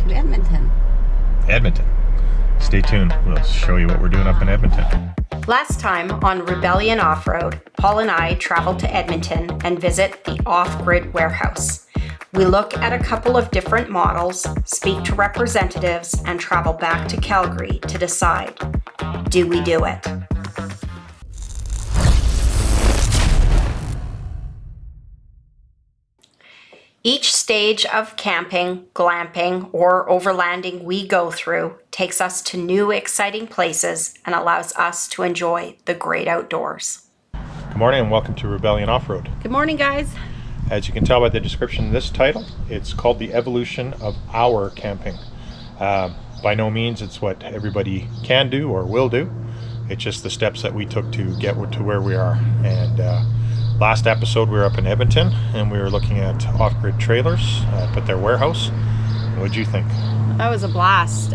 to Edmonton. Edmonton. Stay tuned. We'll show you what we're doing up in Edmonton. Last time on Rebellion Off-Road, Paul and I traveled to Edmonton and visit the Off-Grid Warehouse. We look at a couple of different models, speak to representatives, and travel back to Calgary to decide, do we do it? Each stage of camping, glamping, or overlanding we go through takes us to new exciting places and allows us to enjoy the great outdoors. Good morning and welcome to Rebellion Off-Road. Good morning, guys. As you can tell by the description of this title, it's called The Evolution of Our Camping. By no means it's what everybody can do or will do. It's just the steps that we took to get to where we are. And last episode we were up in Edmonton and we were looking at off-grid trailers at their warehouse. What did you think? That was a blast.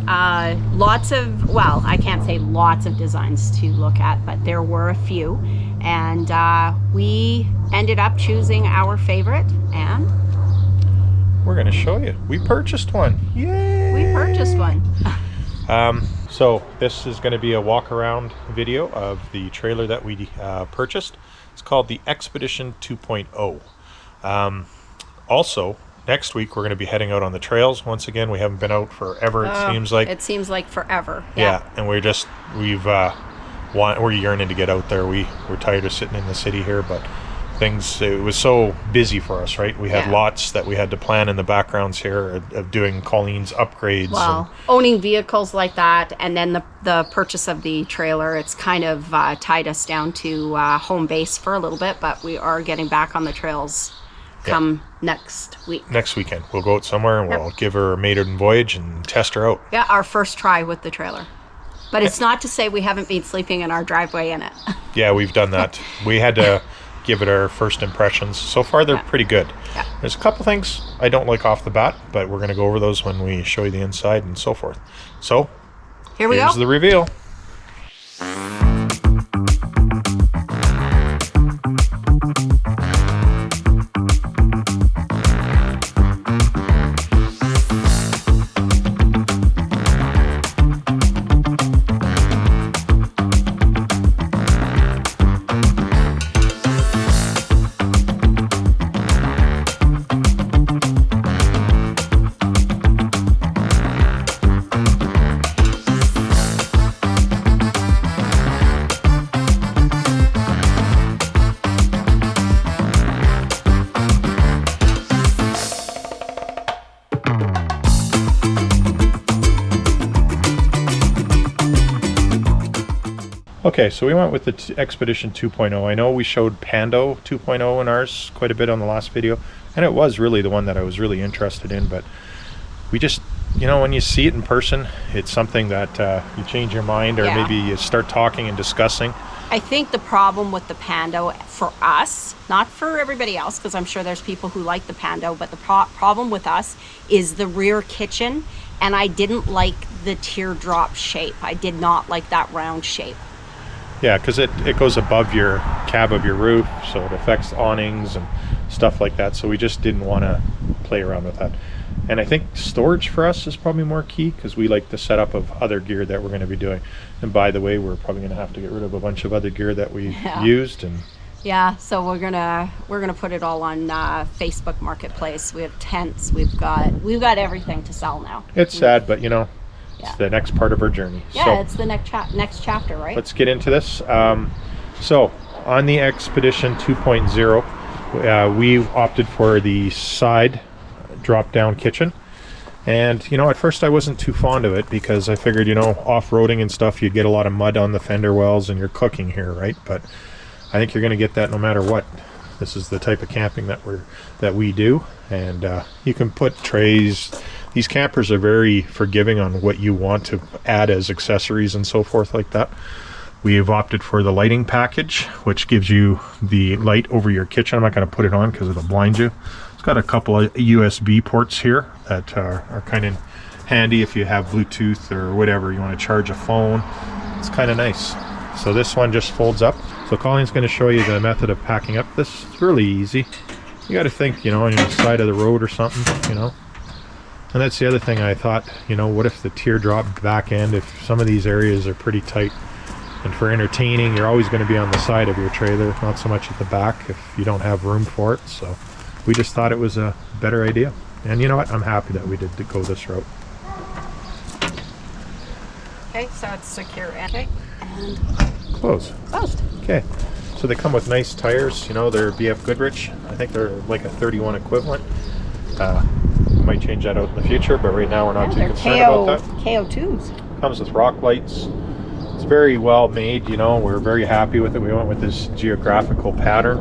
Lots of, well, I can't say lots of designs to look at, but there were a few. And we ended up choosing our favorite, and we're going to show you. We purchased one. Yay! We purchased one. So this is going to be a walk-around video of the trailer that we purchased. It's called the Expedition 2.0. Also, next week we're going to be heading out on the trails. Once again, we haven't been out forever. It seems like. It seems like forever. Yeah, and we're yearning to get out there. We're tired of sitting in the city here, but it was so busy for us, right? We had lots that we had to plan in the backgrounds here of doing Colleen's upgrades. Well, owning vehicles like that, and then the purchase of the trailer, it's kind of tied us down to home base for a little bit, but we are getting back on the trails come next week. Next weekend. We'll go out somewhere and we'll give her a maiden voyage and test her out. Yeah, our first try with the trailer. But it's not to say we haven't been sleeping in our driveway in it. Yeah, we've done that. We had to give it our first impressions. So far, they're pretty good. Yeah. There's a couple things I don't like off the bat, but we're going to go over those when we show you the inside and so forth. So, here's the reveal. Okay, so we went with the Expedition 2.0. I know we showed Pando 2.0 in ours quite a bit on the last video, and it was really the one that I was really interested in, but we just, when you see it in person, it's something that you change your mind, or maybe you start talking and discussing. I think the problem with the Pando for us, not for everybody else, because I'm sure there's people who like the Pando, but the problem with us is the rear kitchen, and I didn't like the teardrop shape. I did not like that round shape. Yeah, because it goes above your cab of your roof, so it affects awnings and stuff like that. So we just didn't want to play around with that. And I think storage for us is probably more key, because we like the setup of other gear that we're going to be doing. And by the way, we're probably going to have to get rid of a bunch of other gear that we used. And so we're gonna put it all on Facebook Marketplace. We have tents. We've got everything to sell now. It's sad, but it's the next part of our journey. Yeah, so, it's the next chapter, right? Let's get into this. So on the Expedition 2.0, we opted for the side drop-down kitchen. And, at first I wasn't too fond of it, because I figured, off-roading and stuff, you'd get a lot of mud on the fender wells and you're cooking here, right? But I think you're going to get that no matter what. This is the type of camping that we do. And you can put trays. These campers are very forgiving on what you want to add as accessories and so forth like that. We have opted for the lighting package, which gives you the light over your kitchen. I'm not going to put it on because it'll blind you. It's got a couple of USB ports here that are kind of handy if you have Bluetooth or whatever. You want to charge a phone. It's kind of nice. So this one just folds up. So Colleen's going to show you the method of packing up this. It's really easy. You got to think, on the side of the road or something, And that's the other thing I thought, you know, what if the teardrop back end, if some of these areas are pretty tight, and for entertaining, you're always going to be on the side of your trailer, not so much at the back if you don't have room for it. So we just thought it was a better idea. And you know what? I'm happy that we did go this route. Okay, so it's secure. Okay, and Close. closed. Okay. So they come with nice tires, you know, they're BF Goodrich. I think they're like a 31 equivalent. We might change that out in the future, but right now we're not too They're concerned about that. KO2s. Comes with rock lights. It's very well made, you know, we're very happy with it. We went with this geographical pattern.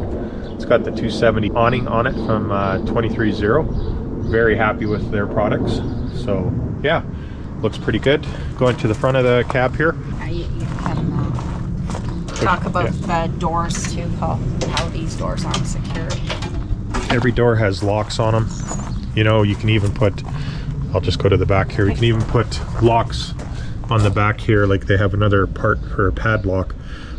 It's got the 270 awning on it from 23.0. Very happy with their products. So yeah, looks pretty good. Going to the front of the cab here. You can talk about the doors too, Paul, how these doors aren't secured. Every door has locks on them. You know, you can even put, I'll just go to the back here. You can even put locks on the back here, like they have another part for a padlock,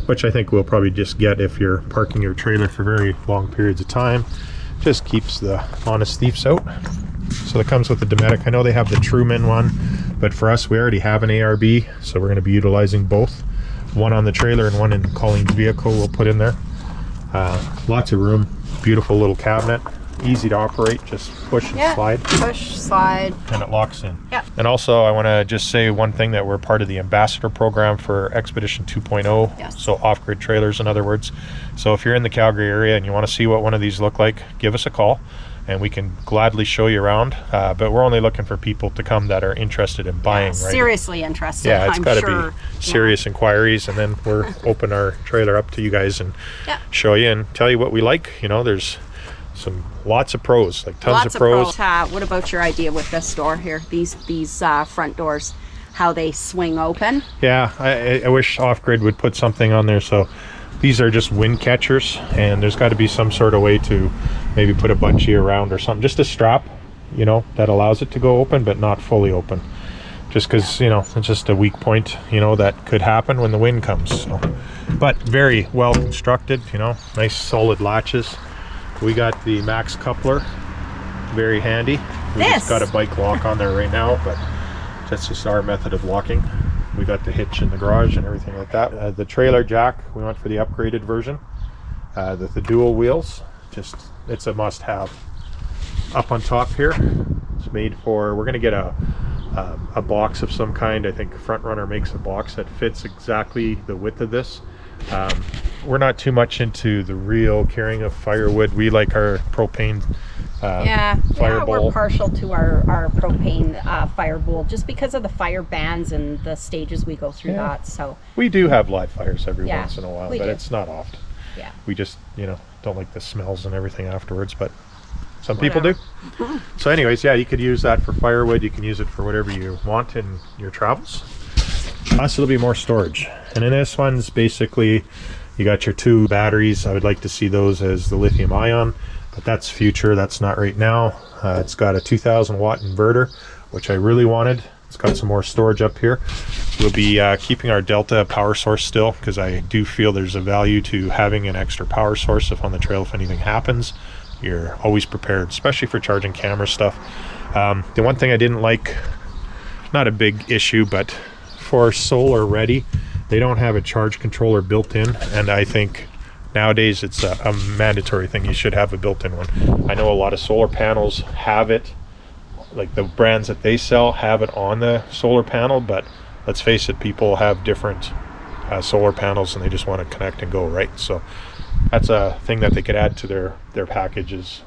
which I think we'll probably just get if you're parking your trailer for very long periods of time. Just keeps the honest thieves out. So it comes with the Dometic. I know they have the Truman one, but for us, we already have an ARB, so we're going to be utilizing both. One on the trailer and one in Colleen's vehicle we'll put in there. Lots of room, beautiful little cabinet, easy to operate, just push and slide. Push, slide. And it locks in. Yeah. And also I want to just say one thing, that we're part of the ambassador program for Expedition 2.0. Yes. So off-grid trailers, in other words. So if you're in the Calgary area and you want to see what one of these look like, give us a call and we can gladly show you around. But we're only looking for people to come that are interested in buying. Yeah, right? seriously interested. Yeah, it's I'm got to sure. be serious inquiries, and then we're open our trailer up to you guys and show you and tell you what we like. You know, there's lots of pros, like tons Lots of pros. What about your idea with this door here? These front doors, how they swing open? Yeah, I wish Off-Grid would put something on there. So these are just wind catchers, and there's got to be some sort of way to maybe put a bungee around or something, just a strap, you know, that allows it to go open but not fully open, just because you know it's just a weak point, you know, that could happen when the wind comes. So, but very well constructed, you know, nice solid latches. We got the Max coupler, very handy. We just got a bike lock on there right now, but that's just our method of locking. We got the hitch in the garage and everything like that. The trailer jack, we went for the upgraded version. The dual wheels, it's a must-have. Up on top here, it's made for, we're gonna get a box of some kind. I think Front Runner makes a box that fits exactly the width of this. We're not too much into the real carrying of firewood. We like our propane fire bowl. We're partial to our propane fire bowl just because of the fire bans and the stages we go through that. So we do have live fires every once in a while, but it's not often. Yeah. We just, you know, don't like the smells and everything afterwards, but some people do. So anyways, yeah, you could use that for firewood. You can use it for whatever you want in your travels. Plus it'll be more storage. And in this one's basically, you got your 2 batteries. I would like to see those as the lithium ion, but that's future, that's not right now. It's got a 2000 watt inverter, which I really wanted. It's got some more storage up here. We'll be keeping our Delta power source still, because I do feel there's a value to having an extra power source if on the trail, if anything happens. You're always prepared, especially for charging camera stuff. The one thing I didn't like, not a big issue, but for solar ready, they don't have a charge controller built in, and I think nowadays it's a mandatory thing. You should have a built-in one. I know a lot of solar panels have it, like the brands that they sell have it on the solar panel, but let's face it, people have different solar panels and they just want to connect and go, right? So that's a thing that they could add to their packages,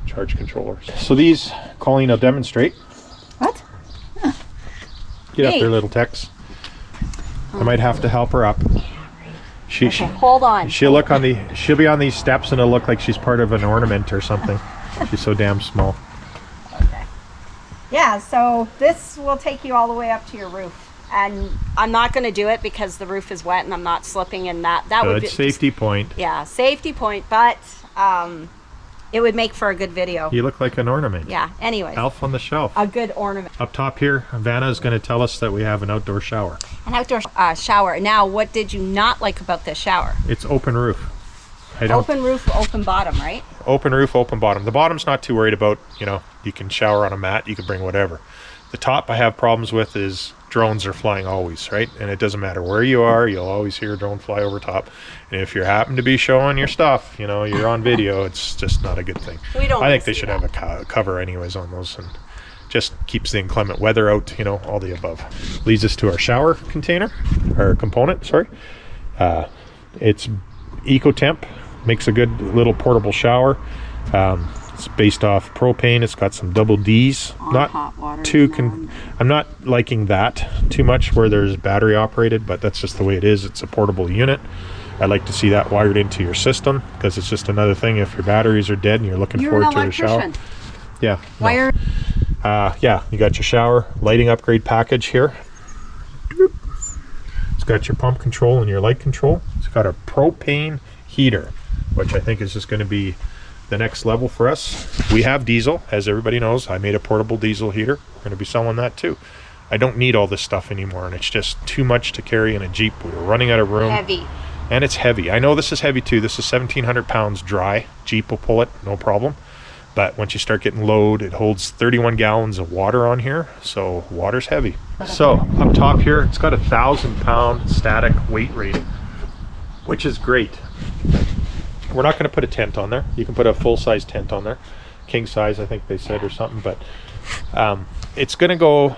charge controllers. So these, Colleen will demonstrate. What? Get up there, little Tex. I might have to help her up. Okay, hold on. She'll be on these steps and it'll look like she's part of an ornament or something. She's so damn small. Okay. Yeah, so this will take you all the way up to your roof. And I'm not going to do it because the roof is wet and I'm not slipping, and that would be safety point. Yeah, safety point, but it would make for a good video. You look like an ornament. Yeah, anyway. Elf on the shelf. A good ornament. Up top here, Vanna is going to tell us that we have an outdoor shower. An outdoor shower. Now, what did you not like about this shower? It's open roof. Open roof, open bottom, right? Open roof, open bottom. The bottom's not too worried about, you know, You can shower on a mat, you can bring whatever. The top I have problems with is drones are flying always, right? And it doesn't matter where you are, you'll always hear a drone fly over top. And if you happen to be showing your stuff, you know, you're on video, it's just not a good thing. We don't I think they see should that. have a cover anyways on those, and just keeps the inclement weather out, you know, all the above. Leads us to our shower container, or component, sorry. It's EcoTemp, makes a good little portable shower. It's based off propane. It's got some double D's. Not hot water, too I'm not liking that too much where there's battery operated, but that's just the way it is. It's a portable unit. I like to see that wired into your system, because it's just another thing if your batteries are dead and you're looking forward to a shower. Yeah. Wire. Yeah, you got your shower lighting upgrade package here. It's got your pump control and your light control. It's got a propane heater, which I think is just going to be the next level for us. We have diesel, as everybody knows. I made a portable diesel heater. We're going to be selling that too. I don't need all this stuff anymore, and it's just too much to carry in a Jeep. We were running out of room. Heavy. And it's heavy. I know this is heavy too. This is 1,700 pounds dry. Jeep will pull it, no problem. But once you start getting load, it holds 31 gallons of water on here. So water's heavy. So up top here, it's got 1,000-pound static weight rating, which is great. We're not going to put a tent on there. You can put a full-size tent on there. King size, I think they said, or something. But it's going to go,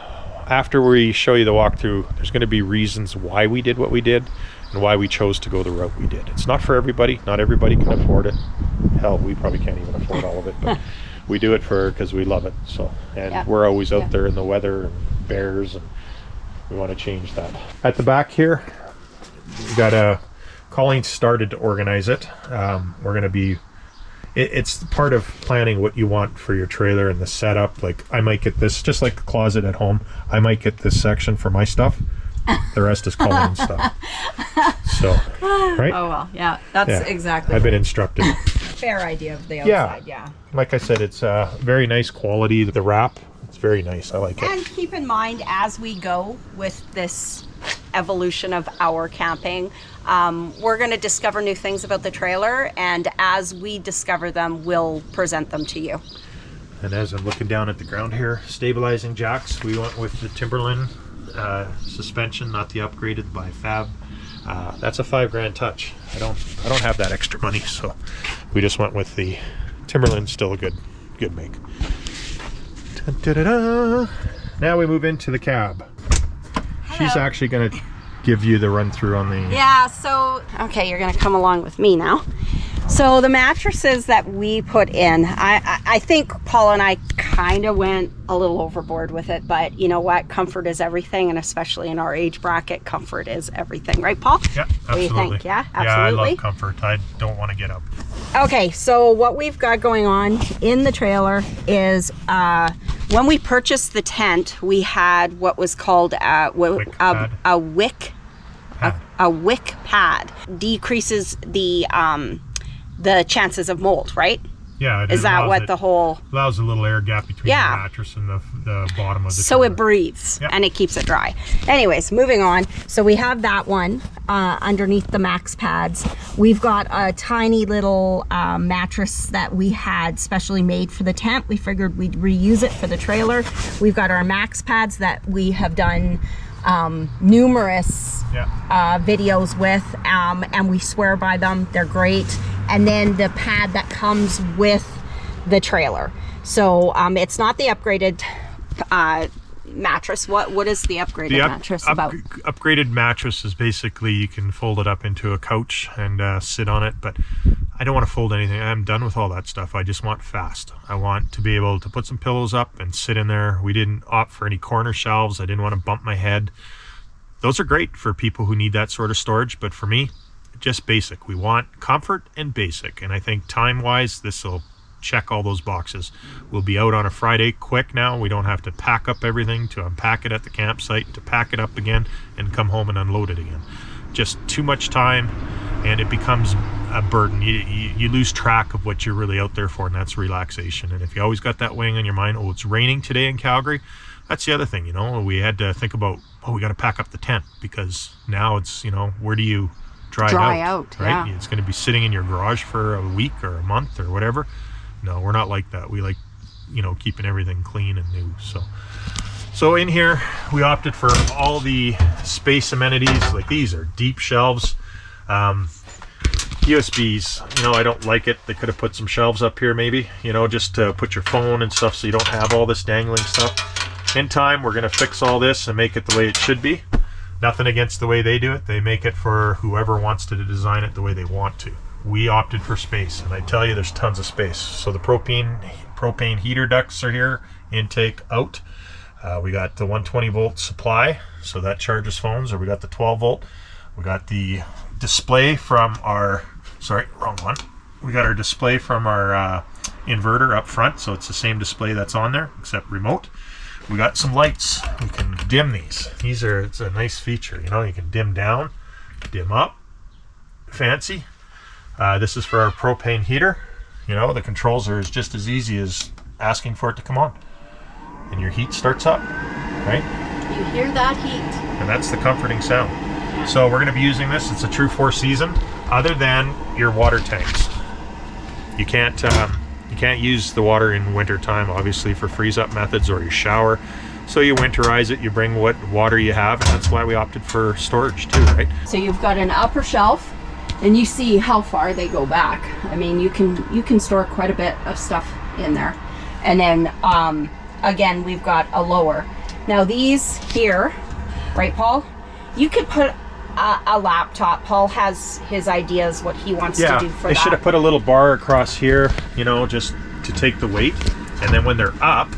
after we show you the walkthrough, there's going to be reasons why we did what we did and why we chose to go the route we did. It's not for everybody. Not everybody can afford it. Hell, we probably can't even afford all of it. But we do it because we love it. So, and we're always out there in the weather and bears, and we want to change that. At the back here, we got a... Colleen started to organize it. We're going to be... It's part of planning what you want for your trailer and the setup. Like, I might get this, just like a closet at home, I might get this section for my stuff. The rest is Colleen's stuff. So, right? Oh, well, yeah, that's exactly. I've been instructed. Fair idea of the outside, yeah. Like I said, it's very nice quality. The wrap, it's very nice. I like it. And keep in mind, as we go with this evolution of our camping, we're going to discover new things about the trailer, and as we discover them, we'll present them to you. And as I'm looking down at the ground here, stabilizing jacks, we went with the Timberland suspension, not the upgraded by Fab. That's a $5,000 touch. I don't have that extra money, so we just went with the Timberland. Still a good make. Da-da-da-da. Now we move into the cab. She's actually going to give you the run through on the... Yeah, so, okay, you're going to come along with me now. So the mattresses that we put in, I think Paul and I kind of went a little overboard with it, but you know what? Comfort is everything, and especially in our age bracket, comfort is everything. Right, Paul? Yeah, absolutely. What do you think? Yeah, absolutely. Yeah, I love comfort. I don't want to get up. Okay, so what we've got going on in the trailer is when we purchased the tent, we had what was called a wick pad. Decreases the chances of mold, right? Yeah, is that what the whole... Allows a little air gap between the mattress and the bottom of the So it breathes, and it keeps it dry. Anyways, moving on. So we have that one underneath the max pads. We've got a tiny little mattress that we had specially made for the tent. We figured we'd reuse it for the trailer. We've got our max pads that we have done numerous videos with, and we swear by them. They're great. And then the pad that comes with the trailer. So it's not the upgraded mattress. What is the upgraded mattress about? Upgraded mattress is basically you can fold it up into a couch and sit on it, but I don't want to fold anything. I'm done with all that stuff. I just want fast. I want to be able to put some pillows up and sit in there. We didn't opt for any corner shelves. I didn't want to bump my head. Those are great for people who need that sort of storage, but for me, just basic. We want comfort and basic, and I think time-wise, this will check all those boxes. We'll be out on a Friday quick now. We don't have to pack up everything, to unpack it at the campsite, to pack it up again, and come home and unload it again. Just too much time, and it becomes a burden. You lose track of what you're really out there for, and that's relaxation. And if you always got that weighing on your mind, oh, it's raining today in Calgary, that's the other thing, you know. We had to think about, oh, we got to pack up the tent, because now it's, you know, where do you dry out, right? Yeah. It's going to be sitting in your garage for a week or a month or whatever. No, we're not like that. We like you know, keeping everything clean and new. So in here we opted for all the space amenities. Like these are deep shelves. USBs, you know, I don't like it. They could have put some shelves up here maybe, you know, just to put your phone and stuff so you don't have all this dangling stuff. In time, we're going to fix all this and make it the way it should be. Nothing against the way they do it. They make it for whoever wants to design it the way they want to. We opted for space, and I tell you, there's tons of space. So the propane heater ducts are here, intake out. We got the 120 volt supply, so that charges phones, or we got the 12 volt. We got the display from our, sorry, wrong one. We got our display from our inverter up front, so it's the same display that's on there, except remote. We got some lights. We can dim these. It's a nice feature, you know, you can dim down, dim up. Fancy. This is for our propane heater. You know, the controls are just as easy as asking for it to come on. And your heat starts up, right? You hear that heat. And that's the comforting sound. So we're going to be using this. It's a true 4-season, other than your water tanks. You can't use the water in winter time, obviously, for freeze-up methods or your shower. So you winterize it. You bring what water you have, and that's why we opted for storage too, right? So you've got an upper shelf, and you see how far they go back. I mean, you can store quite a bit of stuff in there. And then again, we've got a lower. Now these here, right, Paul? You could put a laptop. Paul has his ideas what he wants to do for that. They should have put a little bar across here, you know, just to take the weight, and then when they're up,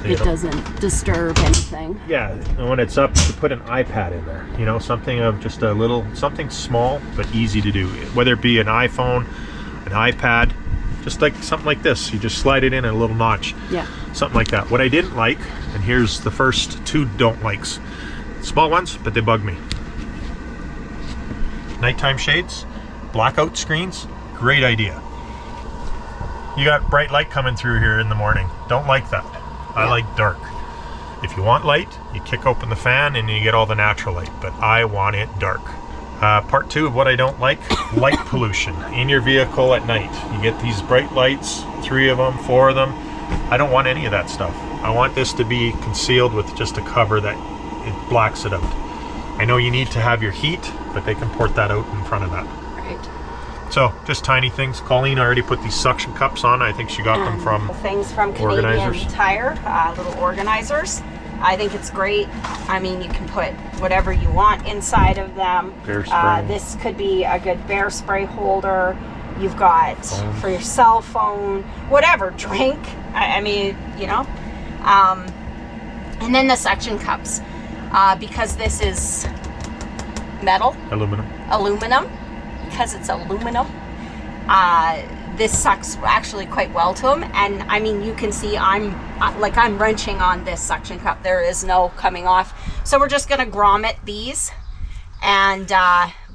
it doesn't disturb anything. Yeah, and when it's up, you put an iPad in there, you know, something of just a little, something small but easy to do, whether it be an iPhone, an iPad, just like something like this. You just slide it in a little notch. Yeah. Something like that. What I didn't like, and here's the first two don't likes. Small ones, but they bug me. Nighttime shades, blackout screens, great idea. You got bright light coming through here in the morning. Don't like that. I like dark. If you want light, you kick open the fan and you get all the natural light, but I want it dark. Part two of what I don't like, light pollution in your vehicle at night. You get these bright lights, 3 of them, 4 of them. I don't want any of that stuff. I want this to be concealed with just a cover that it blacks it out. I know you need to have your heat, but they can port that out in front of that. Right. So just tiny things. Colleen already put these suction cups on. I think she got them from things from Canadian Tire, little organizers. I think it's great. I mean, you can put whatever you want inside of them. Bear spray. This could be a good bear spray holder. You've got for your cell phone, whatever, drink. I mean, you know. And then the suction cups, because this is metal. Aluminum. Because it's aluminum. This sucks actually quite well to them, and I mean, you can see I'm wrenching on this suction cup. There is no coming off, so we're just gonna grommet these and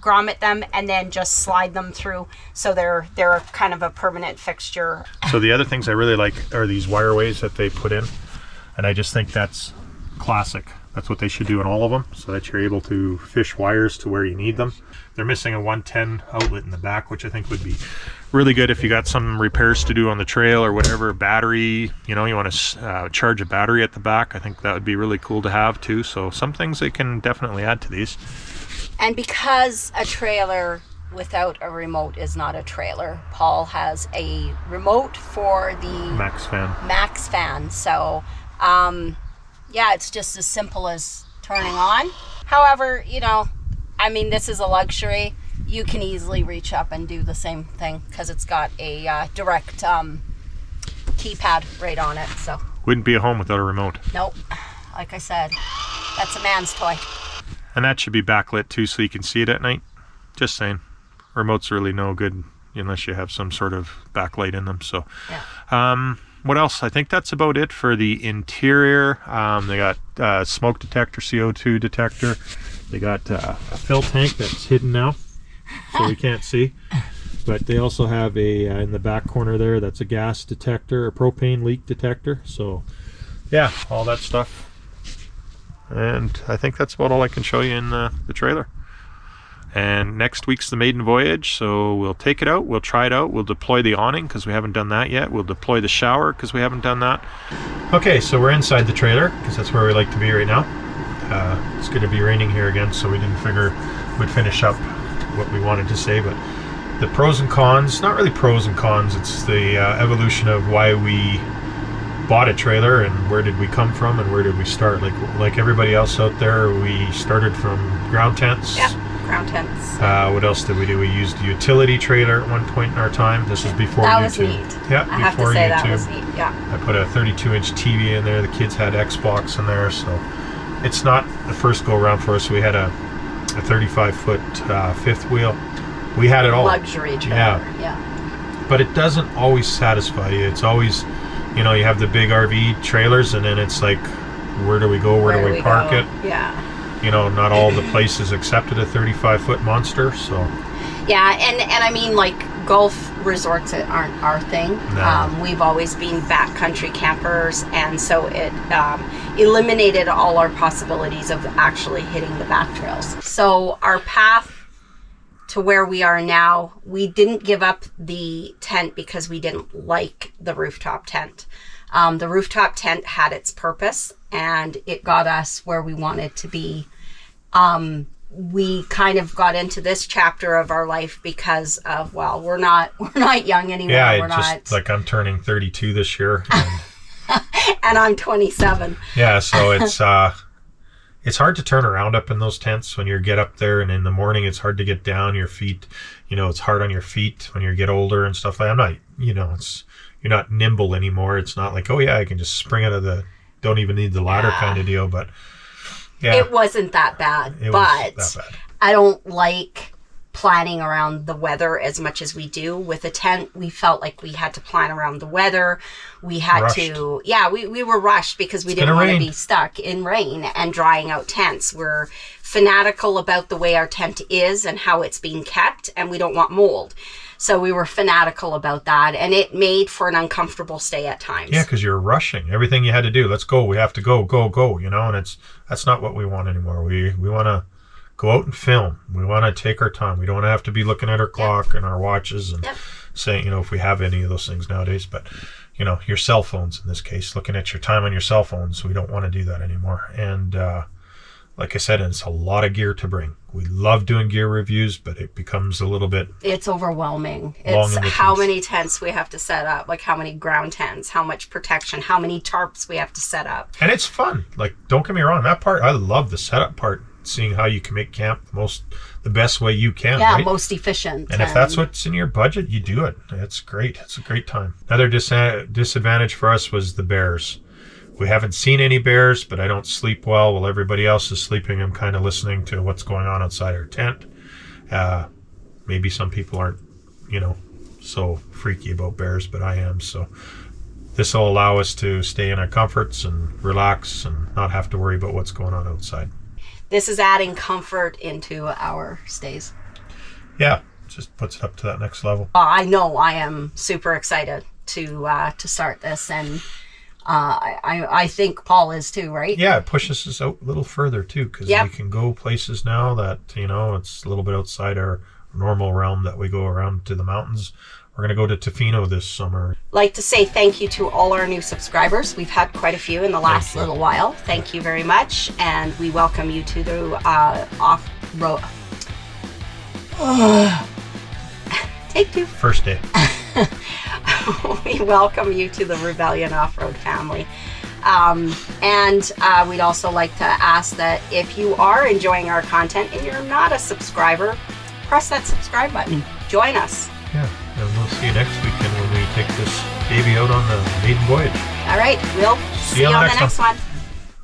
grommet them and then just slide them through so they're kind of a permanent fixture. So the other things I really like are these wireways that they put in, and I just think that's classic. That's what they should do in all of them, so that you're able to fish wires to where you need them. They're missing a 110 outlet in the back, which I think would be really good if you got some repairs to do on the trail or whatever. Battery, you know, you want to charge a battery at the back. I think that would be really cool to have too. So some things they can definitely add to these. And because a trailer without a remote is not a trailer, Paul has a remote for the Max fan. So yeah, it's just as simple as turning on. However, you know, I mean, this is a luxury. You can easily reach up and do the same thing because it's got a direct keypad right on it. So wouldn't be a home without a remote. Nope. Like I said, that's a man's toy. And that should be backlit too, so you can see it at night. Just saying. Remote's really no good unless you have some sort of backlight in them. So yeah. What else? I think that's about it for the interior. They got smoke detector, CO2 detector. They got a fill tank that's hidden now, so we can't see. But they also have a, in the back corner there, that's a gas detector, a propane leak detector. So yeah, all that stuff. And I think that's about all I can show you in the trailer. And next week's the maiden voyage, so we'll take it out, we'll try it out, we'll deploy the awning because we haven't done that yet, we'll deploy the shower because we haven't done that. Okay, so we're inside the trailer because that's where we like to be right now. It's going to be raining here again, so we didn't figure we'd finish up what we wanted to say, but the pros and cons, not really pros and cons, it's the evolution of why we bought a trailer and where did we come from and where did we start. Like everybody else out there, we started from ground tents. Yeah, ground tents. What else did we do? We used a utility trailer at one point in our time. This is before that YouTube. Was neat. Yeah, I have to say that was neat. Yeah. I put a 32-inch TV in there. The kids had Xbox in there, so it's not the first go around for us. We had a 35-foot fifth wheel. We had it all. Luxury trailer. Yeah. But it doesn't always satisfy you. It's always, you have the big RV trailers, and then it's like, where do we go? Where do we park it? Yeah. Not all the places accepted a 35-foot monster, so. Yeah, and I mean, like, golf resorts aren't our thing. No. We've always been backcountry campers, and so it eliminated all our possibilities of actually hitting the back trails. So our path to where we are now, we didn't give up the tent because we didn't like the rooftop tent. The rooftop tent had its purpose, and it got us where we wanted to be. We kind of got into this chapter of our life because of, well, we're not young anymore. Yeah, we're not. Like I'm turning 32 this year. And I'm 27. Yeah, so it's hard to turn around up in those tents when you get up there, and in the morning it's hard to get down. Your feet, it's hard on your feet when you get older and stuff like that. I'm not, you're not nimble anymore. It's not like, oh yeah, I can just spring out of don't even need the ladder kind of deal, but yeah. It wasn't that bad, but I don't like planning around the weather as much as we do. With a tent, we felt like we had to plan around the weather. We had to, we were rushed because we didn't want to be stuck in rain and drying out tents. We're fanatical about the way our tent is and how it's being kept, and we don't want mold. So we were fanatical about that, and it made for an uncomfortable stay at times. Yeah, because you're rushing. Everything you had to do, let's go, we have to go, and that's not what we want anymore. We want to go out and film. We want to take our time. We don't have to be looking at our clock and our watches and saying, if we have any of those things nowadays. But, your cell phones in this case, looking at your time on your cell phones, we don't want to do that anymore. And like I said, it's a lot of gear to bring. We love doing gear reviews, but it becomes a little bit... It's overwhelming. It's how many tents we have to set up, like how many ground tents, how much protection, how many tarps we have to set up. And it's fun. Like, don't get me wrong, that part, I love the setup part, seeing how you can make camp the best way you can, right? Most efficient. And if that's what's in your budget, you do it. It's great. It's a great time. Another disadvantage for us was the bears. We haven't seen any bears, but I don't sleep well while everybody else is sleeping. I'm kind of listening to what's going on outside our tent. Maybe some people aren't, so freaky about bears, but I am. So this will allow us to stay in our comforts and relax and not have to worry about what's going on outside. This is adding comfort into our stays. Yeah, just puts it up to that next level. I know I am super excited to start this, and I think Paul is too, right? Yeah, it pushes us out a little further too, because we can go places now that, it's a little bit outside our normal realm that we go around to the mountains. We're going to go to Tofino this summer. Like to say thank you to all our new subscribers. We've had quite a few in the last little while. Thank you very much, and we welcome you to the off-road... Take two. First day. We welcome you to the Rebellion Off-Road family. And we'd also like to ask that if you are enjoying our content and you're not a subscriber, press that subscribe button. Join us. Yeah, and we'll see you next weekend when we take this baby out on the maiden voyage. All right, we'll see you on the next one.